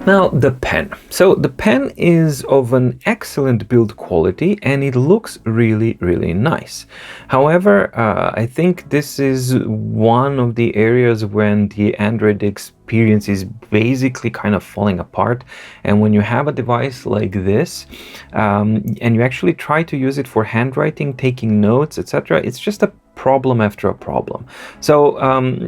Now, the pen. So the pen is of an excellent build quality and it looks really, really nice. However, I think this is one of the areas when the Android experience is basically kind of falling apart. And when you have a device like this, and you actually try to use it for handwriting, taking notes, etc., it's just a problem after a problem. So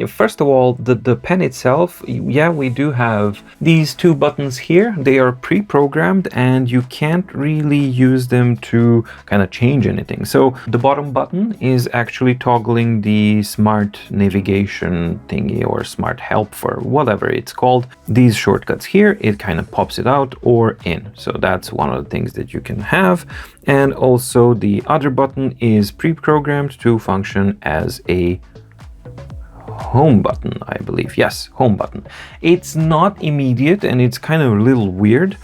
first of all, the pen itself, yeah, we do have these two buttons here. They are pre-programmed and you can't really use them to kind of change anything. So the bottom button is actually toggling the smart navigation thingy or smart help for whatever it's called. These shortcuts here, it kind of pops it out or in. So that's one of the things that you can have. And also the other button is pre-programmed to function as a home button, I believe. Yes, home button. It's not immediate and it's kind of a little weird.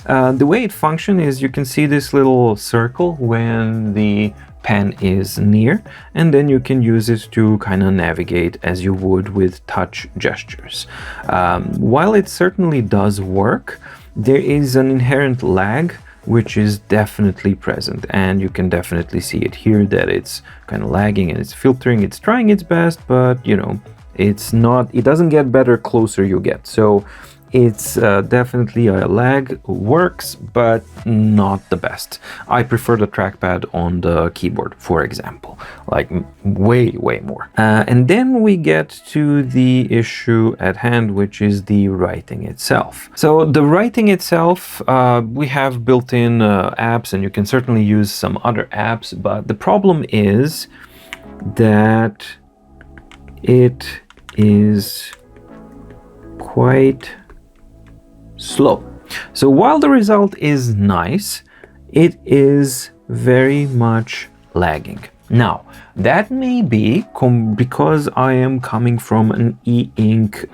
The way it functions is you can see this little circle when the pen is near, and then you can use it to kind of navigate as you would with touch gestures. While it certainly does work, there is an inherent lag which is definitely present, and you can definitely see it here that it's kind of lagging and it's filtering. It's trying its best, but you know, it doesn't get better closer you get. So it's definitely a lag, works, but not the best. I prefer the trackpad on the keyboard, for example, like way more. And then we get to the issue at hand, which is the writing itself. So the writing itself, we have built-in apps, and you can certainly use some other apps, but the problem is that it is quite slow. So while the result is nice, it is very much lagging. Now, that may be because I am coming from an e-ink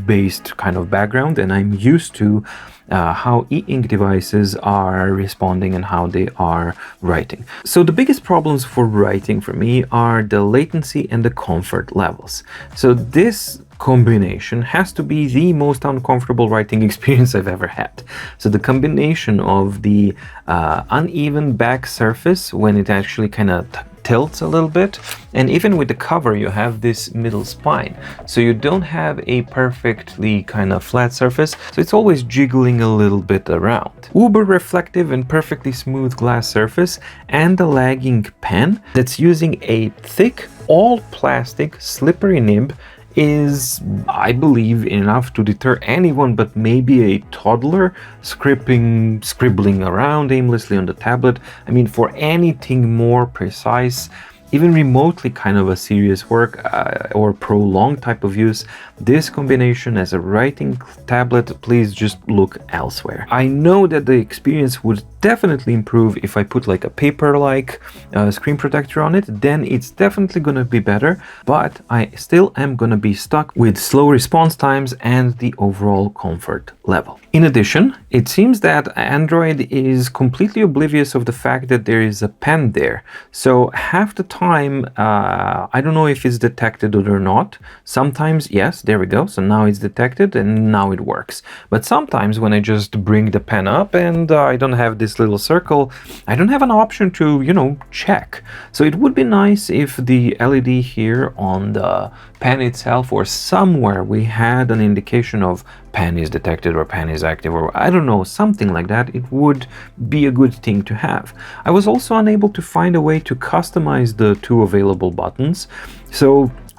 based kind of background, and I'm used to how e-ink devices are responding and how they are writing. So the biggest problems for writing for me are the latency and the comfort levels. So this combination has to be the most uncomfortable writing experience I've ever had. So the combination of the uneven back surface when it actually kind of tilts a little bit, and even with the cover you have this middle spine, so you don't have a perfectly kind of flat surface, so it's always jiggling a little bit around. Uber reflective and perfectly smooth glass surface, and the lagging pen that's using a thick all plastic slippery nib is, I believe, enough to deter anyone but maybe a toddler scribbling around aimlessly on the tablet. I mean, for anything more precise, even remotely kind of a serious work or prolonged type of use, this combination as a writing tablet, please just look elsewhere. I know that the experience would definitely improve if I put like a paper-like screen protector on it, then it's definitely gonna be better, but I still am gonna be stuck with slow response times and the overall comfort level. In addition, it seems that Android is completely oblivious of the fact that there is a pen there. So half the time, I don't know if it's detected or not. Sometimes, yes, there we go. So now it's detected and now it works. But sometimes when I just bring the pen up and I don't have this little circle, I don't have an option to, you know, check. So it would be nice if the LED here on the pen itself or somewhere we had an indication of pen is detected or pen is active, or I don't know, something like that. It would be a good thing to have. I was also unable to find a way to customize the two available buttons,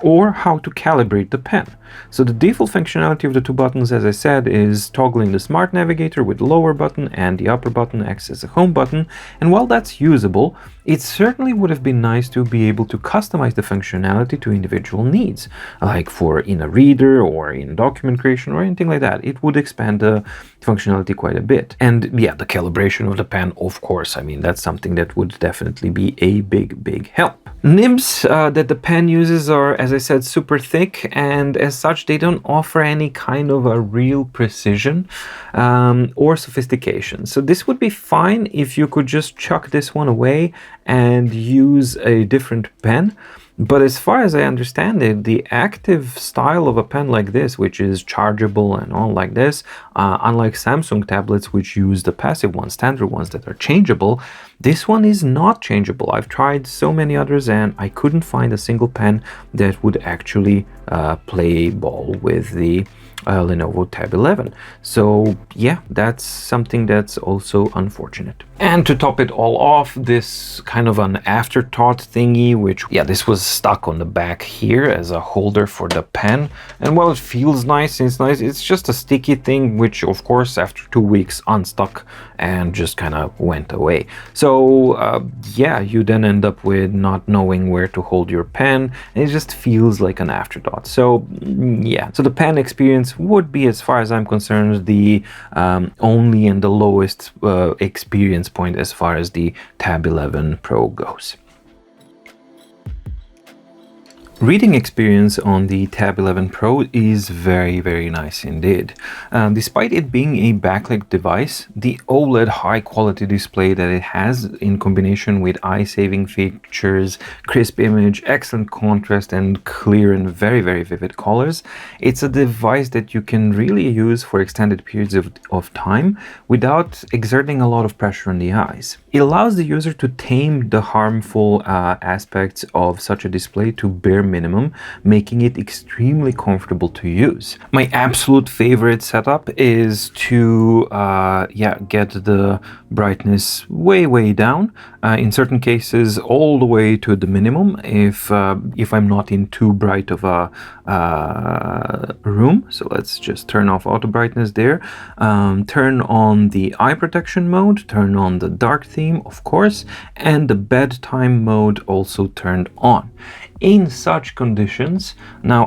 or how to calibrate the pen. So the default functionality of the two buttons, as I said, is toggling the smart navigator with the lower button, and the upper button acts as a home button. And while that's usable, it certainly would have been nice to be able to customize the functionality to individual needs, like for in a reader or in document creation or anything like that. It would expand the functionality quite a bit. And yeah, the calibration of the pen, of course, I mean, that's something that would definitely be a big help. Nibs that the pen uses are, as I said, super thick, and as such they don't offer any kind of a real precision or sophistication. So this would be fine if you could just chuck this one away and use a different pen. But as far as I understand it, the active style of a pen like this, which is chargeable and all like this, unlike Samsung tablets, which use the passive ones, standard ones that are changeable, this one is not changeable. I've tried so many others and I couldn't find a single pen that would actually play ball with the Lenovo Tab 11. So yeah, that's something that's also unfortunate. And to top it all off, this kind of an afterthought thingy, which, yeah, this was stuck on the back here as a holder for the pen. And while it feels nice, it's just a sticky thing, which of course after 2 weeks unstuck and just kind of went away. So yeah, you then end up with not knowing where to hold your pen, and it just feels like an afterthought. So yeah, so the pen experience would be, as far as I'm concerned, the only and the lowest experience point as far as the Tab 11 Pro goes. Reading experience on the Tab 11 Pro is very nice indeed. Despite it being a backlit device, the OLED high quality display that it has, in combination with eye-saving features, crisp image, excellent contrast, and clear and very vivid colors, it's a device that you can really use for extended periods of time without exerting a lot of pressure on the eyes. It allows the user to tame the harmful aspects of such a display to bare minimum, making it extremely comfortable to use. My absolute favorite setup is to get the brightness way down, in certain cases all the way to the minimum if I'm not in too bright of a room. So let's just turn off auto brightness there, turn on the eye protection mode, turn on the dark theme, of course, and the bedtime mode also turned on. In such conditions, now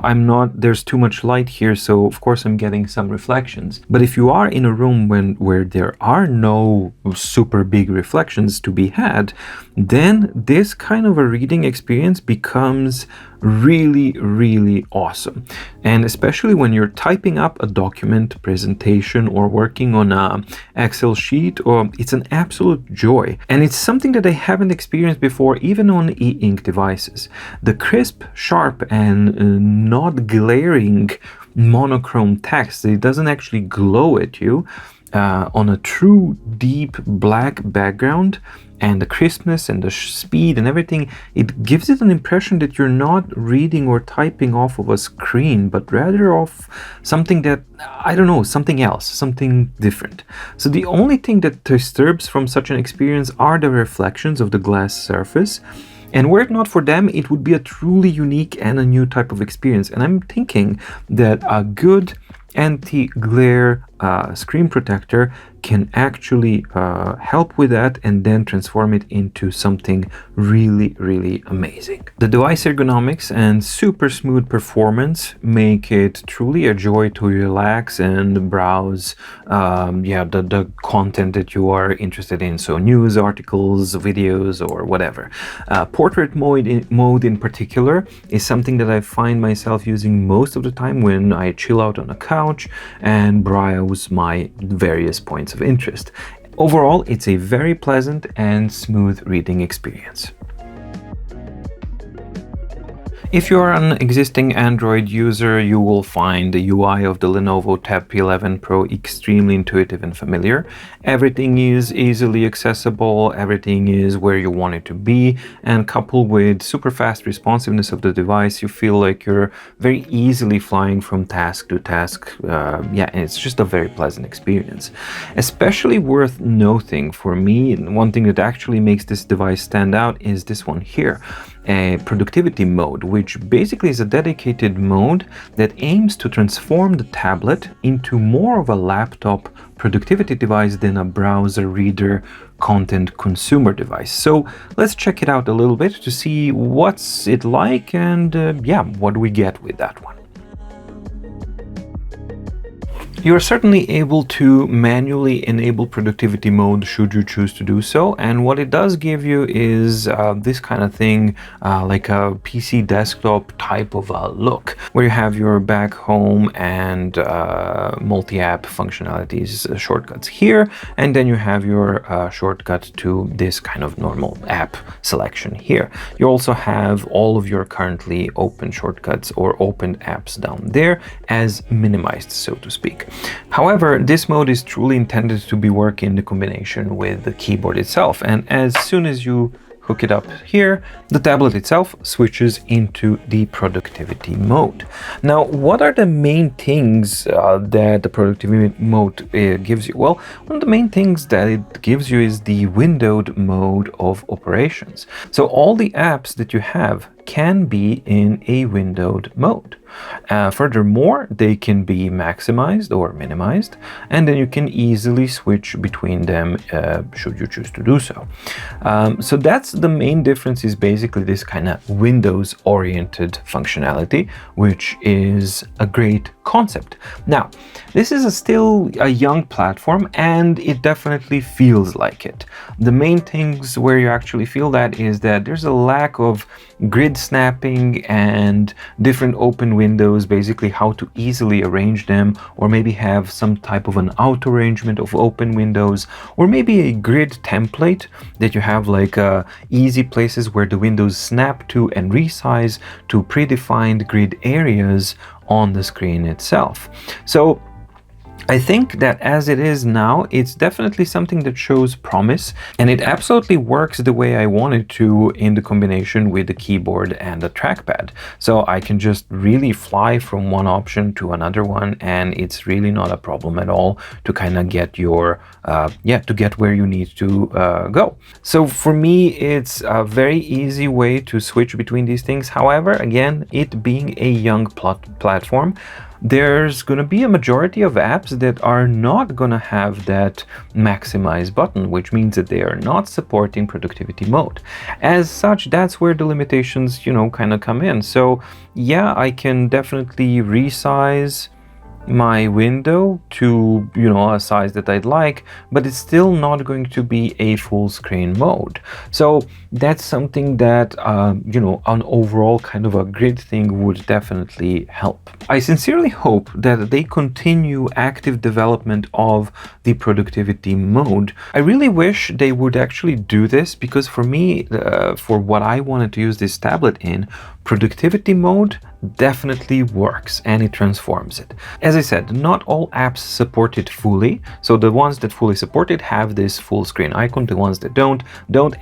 there's too much light here, so of course I'm getting some reflections, but if you are in a room where there are no super big reflections to be had, then this kind of a reading experience becomes really awesome. And especially when you're typing up a document, presentation, or working on a Excel sheet, it's an absolute joy. And it's something that I haven't experienced before, even on e-ink devices. The crisp, sharp, and not glaring monochrome text, it doesn't actually glow at you on a true deep black background, and the crispness and the speed and everything, it gives it an impression that you're not reading or typing off of a screen, but rather off something that, I don't know, something else, something different. So the only thing that disturbs from such an experience are the reflections of the glass surface. And were it not for them, it would be a truly unique and a new type of experience. And I'm thinking that a good anti-glare screen protector can actually help with that and then transform it into something really amazing. The device ergonomics and super smooth performance make it truly a joy to relax and browse the content that you are interested in, so news articles, videos, or whatever. Portrait mode in particular is something that I find myself using most of the time when I chill out on a couch and browse my various points of interest. Overall, it's a very pleasant and smooth reading experience. If you are an existing Android user, you will find the UI of the Lenovo Tab P11 Pro extremely intuitive and familiar. Everything is easily accessible, everything is where you want it to be, and coupled with super fast responsiveness of the device, you feel like you're very easily flying from task to task. And it's just a very pleasant experience. Especially worth noting for me, one thing that actually makes this device stand out is this one here. A productivity mode, which basically is a dedicated mode that aims to transform the tablet into more of a laptop productivity device than a browser reader content consumer device. So let's check it out a little bit to see what's it like and what we get with that one. You are certainly able to manually enable productivity mode should you choose to do so, and what it does give you is this kind of thing, like a PC desktop type of a look, where you have your back home and multi-app functionalities shortcuts here, and then you have your shortcut to this kind of normal app selection here. You also have all of your currently open shortcuts or open apps down there as minimized, so to speak. However, this mode is truly intended to be working in the combination with the keyboard itself, and as soon as you hook it up here, the tablet itself switches into the productivity mode. Now, what are the main things that the productivity mode gives you? Well, one of the main things that it gives you is the windowed mode of operations. So all the apps that you have can be in a windowed mode. Furthermore, they can be maximized or minimized, and then you can easily switch between them should you choose to do so. So that's the main difference, is basically this kind of Windows-oriented functionality, which is a great concept. Now, this is still a young platform, and it definitely feels like it. The main things where you actually feel that is that there's a lack of grid snapping and different open windows, basically how to easily arrange them, or maybe have some type of an auto arrangement of open windows, or maybe a grid template that you have like easy places where the windows snap to and resize to predefined grid areas on the screen itself. So I think that as it is now, it's definitely something that shows promise, and it absolutely works the way I want it to in the combination with the keyboard and the trackpad. So I can just really fly from one option to another one, and it's really not a problem at all to kind of get your, to get where you need to go. So for me, it's a very easy way to switch between these things. However, again, it being a young platform, there's going to be a majority of apps that are not going to have that maximize button, which means that they are not supporting productivity mode. As such, that's where the limitations, kind of come in. So yeah, I can definitely resize my window to a size that I'd like, but it's still not going to be a full screen mode. So that's something that an overall kind of a grid thing would definitely help. I sincerely hope that they continue active development of the productivity mode. I really wish they would actually do this, because for me, for what I wanted to use this tablet in, productivity mode definitely works and it transforms it. As I said, not all apps support it fully. So the ones that fully support it have this full screen icon. The ones that don't,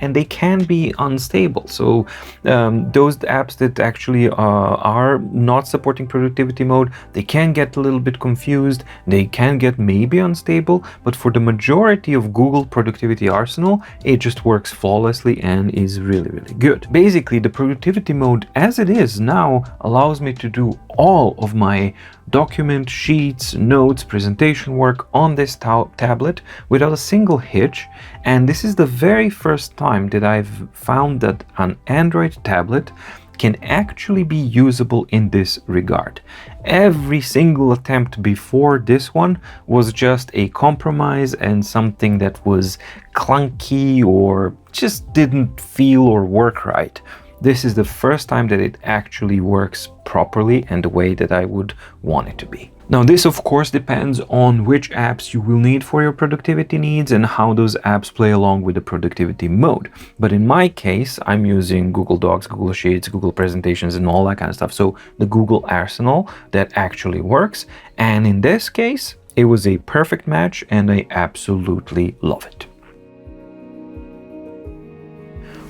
and they can be unstable. So those apps that actually are not supporting productivity mode, they can get a little bit confused. They can get maybe unstable, but for the majority of Google productivity arsenal, it just works flawlessly and is really, really good. Basically, the productivity mode as it is now allows me to do all of my document, sheets, notes, presentation work on this tablet without a single hitch. And this is the very first time that I've found that an Android tablet can actually be usable in this regard. Every single attempt before this one was just a compromise and something that was clunky or just didn't feel or work right. This is the first time that it actually works properly and the way that I would want it to be. Now, this of course depends on which apps you will need for your productivity needs and how those apps play along with the productivity mode. But in my case, I'm using Google Docs, Google Sheets, Google Presentations, and all that kind of stuff. So the Google Arsenal that actually works. And in this case, it was a perfect match and I absolutely love it.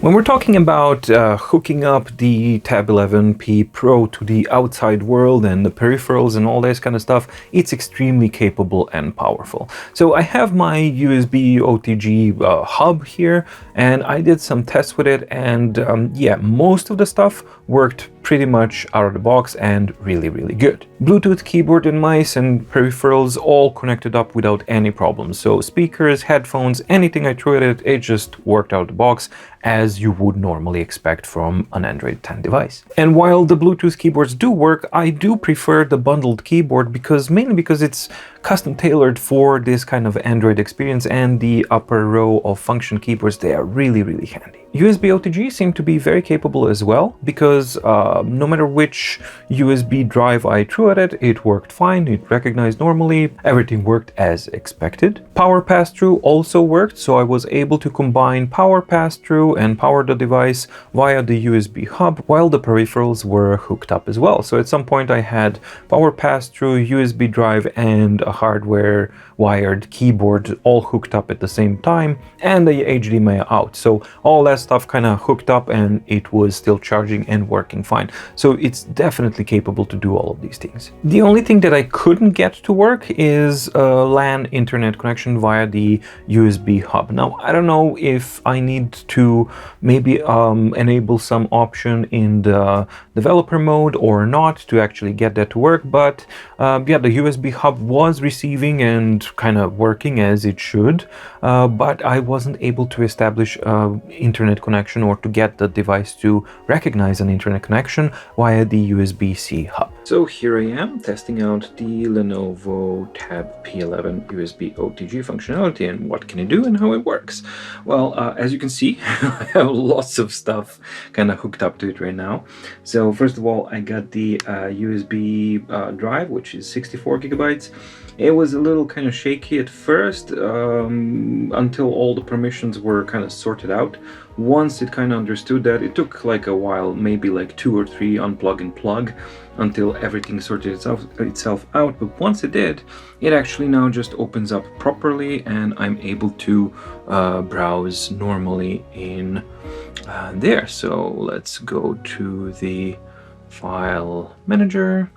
When we're talking about hooking up the Tab 11P Pro to the outside world and the peripherals and all this kind of stuff, it's extremely capable and powerful. So I have my USB OTG hub here, and I did some tests with it, and yeah, most of the stuff worked pretty much out of the box and really, really good. Bluetooth keyboard and mice and peripherals all connected up without any problems. So speakers, headphones, anything I threw at it, it just worked out of the box as you would normally expect from an Android 10 device. And while the Bluetooth keyboards do work, I do prefer the bundled keyboard mainly because it's custom tailored for this kind of Android experience, and the upper row of function keyboards, they are really, really handy. USB OTG seemed to be very capable as well, because no matter which USB drive I threw at it, it worked fine, it recognized normally, everything worked as expected. Power pass-through also worked, so I was able to combine power pass-through and power the device via the USB hub while the peripherals were hooked up as well. So at some point I had power pass-through, USB drive, and a hardware wired keyboard all hooked up at the same time, and the HDMI out. So all that stuff kind of hooked up and it was still charging and working fine. So it's definitely capable to do all of these things. The only thing that I couldn't get to work is a LAN internet connection via the USB hub. Now, I don't know if I need to maybe enable some option in the developer mode or not to actually get that to work, but yeah, the USB hub was receiving and kind of working as it should, but I wasn't able to establish internet connection or to get the device to recognize an internet connection via the USB-C hub. So here I am testing out the Lenovo Tab P11 USB OTG functionality and what can it do and how it works. Well, as you can see, I have lots of stuff kind of hooked up to it right now. So first of all, I got the USB drive, which is 64 gigabytes. It was a little kind of shaky at first until all the permissions were kind of sorted out. Once it kind of understood that, it took like a while, maybe like 2 or 3 unplug and plug until everything sorted itself out. But once it did, it actually now just opens up properly and I'm able to browse normally in there. So let's go to the file manager.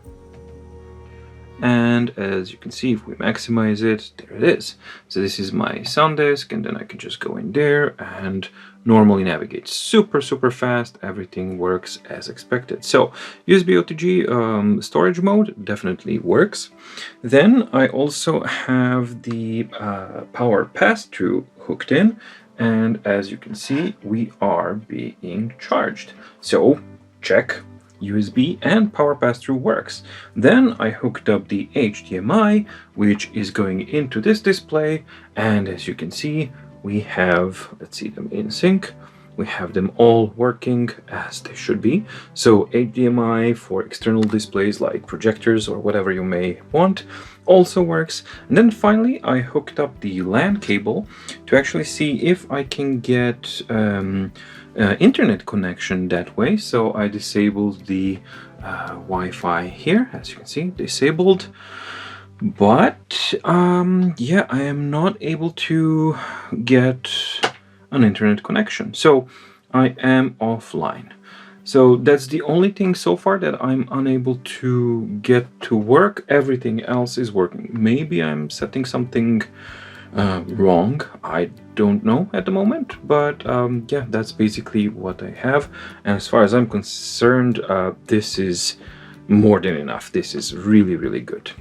And as you can see, if we maximize it, there it is. So this is my sound disk, and then I can just go in there and normally navigate super, super fast. Everything works as expected. So USB OTG storage mode definitely works. Then I also have the power pass-through hooked in, and as you can see, we are being charged. So check. USB and power pass-through works. Then I hooked up the HDMI, which is going into this display, and as you can see, we have, let's see them in sync, we have them all working as they should be. So HDMI for external displays like projectors or whatever you may want also works. And then finally I hooked up the LAN cable to actually see if I can get internet connection that way. So I disabled the Wi-Fi here, as you can see, disabled. But yeah, I am not able to get an internet connection, so I am offline. So that's the only thing so far that I'm unable to get to work. Everything else is working. Maybe I'm setting something wrong, I don't know at the moment, but yeah, that's basically what I have. And as far as I'm concerned, this is more than enough. This is really, really good.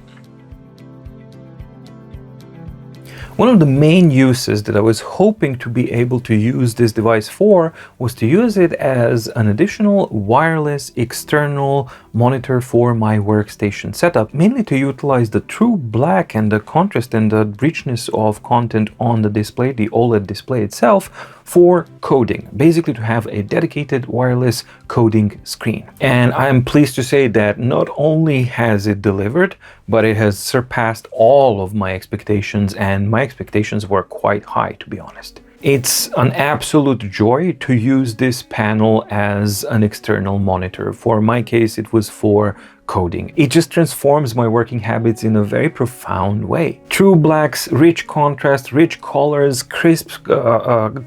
One of the main uses that I was hoping to be able to use this device for was to use it as an additional wireless external monitor for my workstation setup, mainly to utilize the true black and the contrast and the richness of content on the display, the OLED display itself, for coding, basically to have a dedicated wireless coding screen. And I am pleased to say that not only has it delivered, but it has surpassed all of my expectations, and my expectations were quite high, to be honest. It's an absolute joy to use this panel as an external monitor. For my case, it was for coding. It just transforms my working habits in a very profound way. True blacks, rich contrast, rich colors, crisp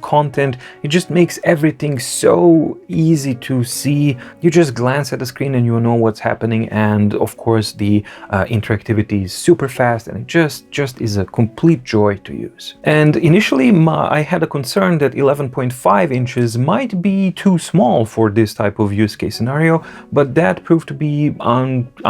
content. It just makes everything so easy to see. You just glance at the screen and you know what's happening, and of course the interactivity is super fast, and it just is a complete joy to use. And initially I had a concern that 11.5 inches might be too small for this type of use case scenario, but that proved to be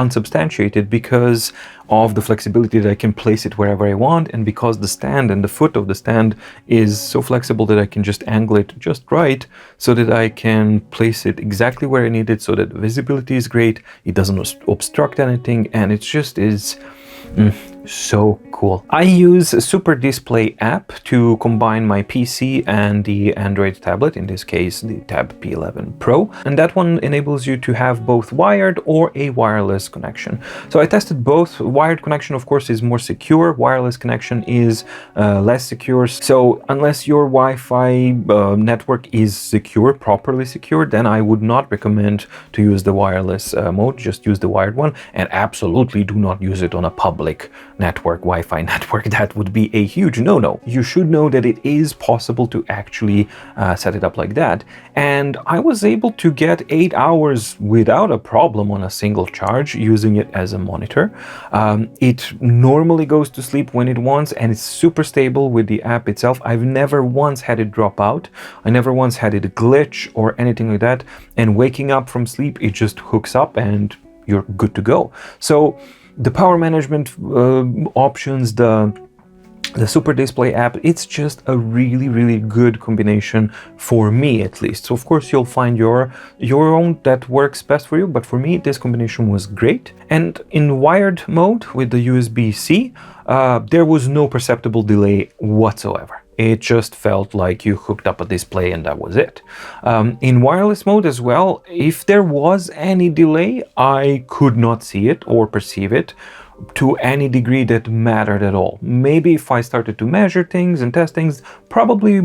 unsubstantiated because of the flexibility that I can place it wherever I want, and because the stand and the foot of the stand is so flexible that I can just angle it just right so that I can place it exactly where I need it, so that the visibility is great, it doesn't obstruct anything, and it just is so cool. I use a Super Display app to combine my PC and the Android tablet, in this case the Tab P11 Pro, and that one enables you to have both wired or a wireless connection. So I tested both. Wired connection of course is more secure, wireless connection is less secure. So unless your Wi-Fi network is secure, properly secured, then I would not recommend to use the wireless mode. Just use the wired one, and absolutely do not use it on a public network, Wi-Fi network. That would be a huge no-no. You should know that it is possible to actually set it up like that. And I was able to get 8 hours without a problem on a single charge using it as a monitor. It normally goes to sleep when it wants, and it's super stable with the app itself. I've never once had it drop out. I never once had it glitch or anything like that. And waking up from sleep, it just hooks up and you're good to go. So the power management options, the Super Display app, it's just a really good combination for me, at least. So of course you'll find your own that works best for you, but for me this combination was great. And in wired mode with the USB-C, there was no perceptible delay whatsoever. It just felt like you hooked up a display and that was it. In wireless mode as well, if there was any delay, I could not see it or perceive it to any degree that mattered at all. Maybe if I started to measure things and test things, probably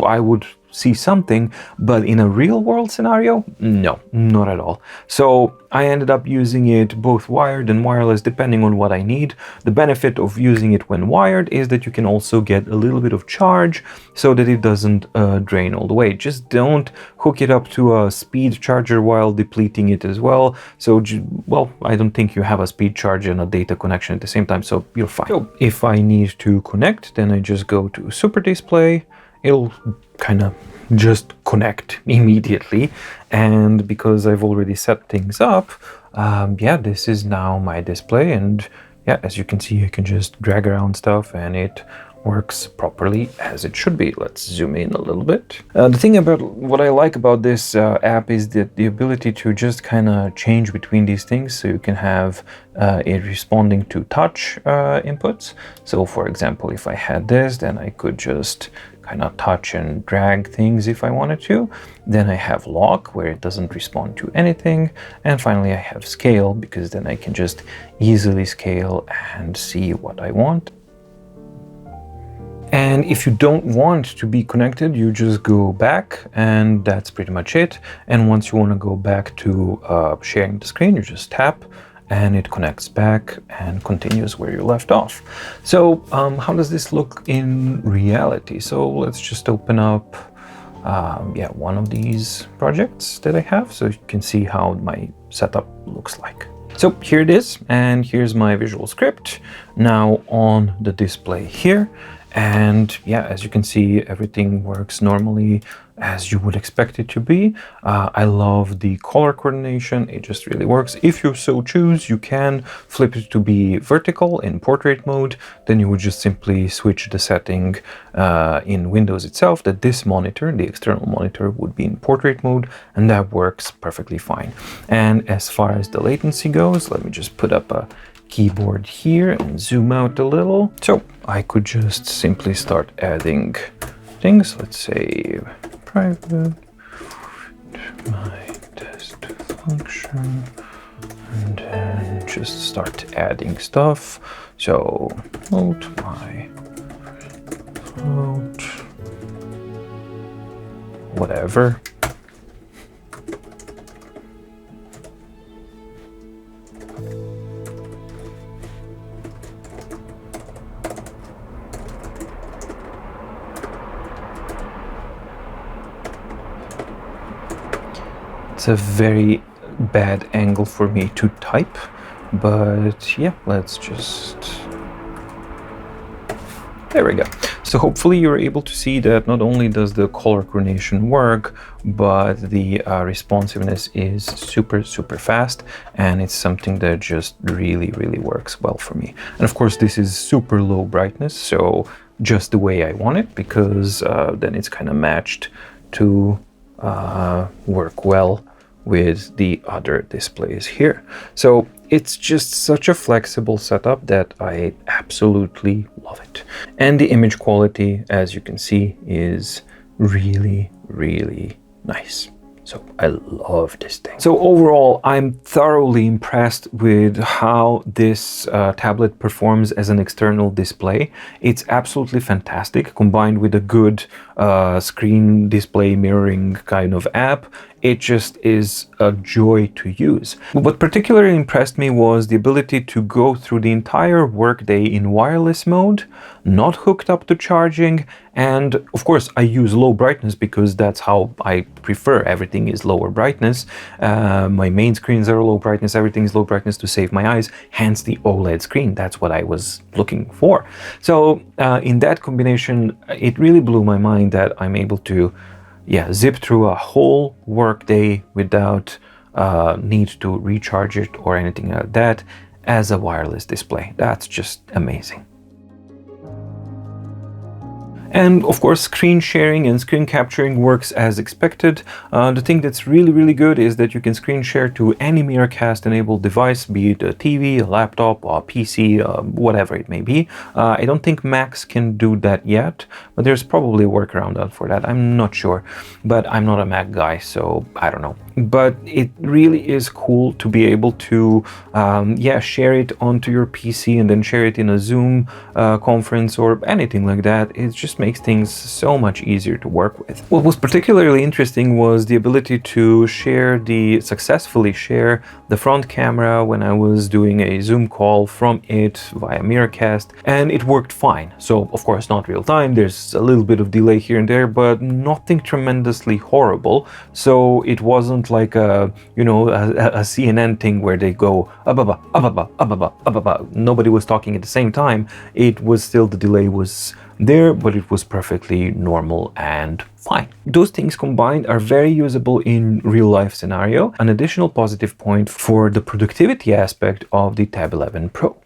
I would see something, but in a real world scenario, no, not at all. So I ended up using it both wired and wireless depending on what I need. The benefit of using it when wired is that you can also get a little bit of charge so that it doesn't drain all the way. Just don't hook it up to a speed charger while depleting it as well. So, well, I don't think you have a speed charger and a data connection at the same time, so you're fine. So if I need to connect, then I just go to Super Display. It'll kind of just connect immediately, and because I've already set things up, yeah, this is now my display, and yeah, as you can see, I can just drag around stuff and it works properly as it should be. Let's zoom in a little bit. The thing about what I like about this app is that the ability to just kind of change between these things, so you can have it responding to touch inputs. So for example, if I had this, then I could just kind of touch and drag things if I wanted to. Then I have lock, where it doesn't respond to anything. And finally I have scale, because then I can just easily scale and see what I want. And if you don't want to be connected, you just go back, and that's pretty much it. And once you want to go back to sharing the screen, you just tap and it connects back and continues where you left off. So how does this look in reality? So let's just open up yeah, one of these projects that I have, so you can see how my setup looks like. So here it is, and here's my visual script now on the display here. And yeah, as you can see, everything works normally as you would expect it to be. I love the color coordination. It just really works. If you so choose, you can flip it to be vertical in portrait mode. Then you would just simply switch the setting in Windows itself, that this monitor, the external monitor, would be in portrait mode, and that works perfectly fine. And as far as the latency goes, let me just put up a keyboard here and zoom out a little. So I could just simply start adding things. Let's say private, my test function, and then just start adding stuff. So float, my float, whatever. That's a very bad angle for me to type, but yeah, let's just... There we go. So hopefully you're able to see that not only does the color coordination work, but the responsiveness is super, super fast, and it's something that just really, really works well for me. And of course, this is super low brightness, so just the way I want it, because then it's kind of matched to work well with the other displays here. So it's just such a flexible setup that I absolutely love it. And the image quality, as you can see, is really, really nice. So I love this thing. So overall, I'm thoroughly impressed with how this tablet performs as an external display. It's absolutely fantastic, combined with a good screen display mirroring kind of app. It just is a joy to use. What particularly impressed me was the ability to go through the entire workday in wireless mode, not hooked up to charging, and of course I use low brightness because that's how I prefer. Everything is lower brightness. My main screens are low brightness, everything is low brightness to save my eyes, hence the OLED screen. That's what I was looking for. So in that combination, it really blew my mind that I'm able to zip through a whole workday without need to recharge it or anything like that as a wireless display. That's just amazing. And of course, screen sharing and screen capturing works as expected. The thing that's really, really good is that you can screen share to any Miracast enabled device, be it a TV, a laptop, or a PC, whatever it may be. I don't think Macs can do that yet, but there's probably a workaround out for that. I'm not sure, but I'm not a Mac guy, so I don't know. But it really is cool to be able to share it onto your PC and then share it in a Zoom conference or anything like that. It just makes things so much easier to work with. What was particularly interesting was the ability to successfully share the front camera when I was doing a Zoom call from it via Miracast, and it worked fine. So of course not real time, there's a little bit of delay here and there, but nothing tremendously horrible. So it wasn't like a CNN thing where they go ababa, ababa, ababa, ababa. Nobody was talking at the same time. It was still, the delay was there, but it was perfectly normal and fine. Those things combined are very usable in real life scenario. An additional positive point for the productivity aspect of the Tab 11 Pro.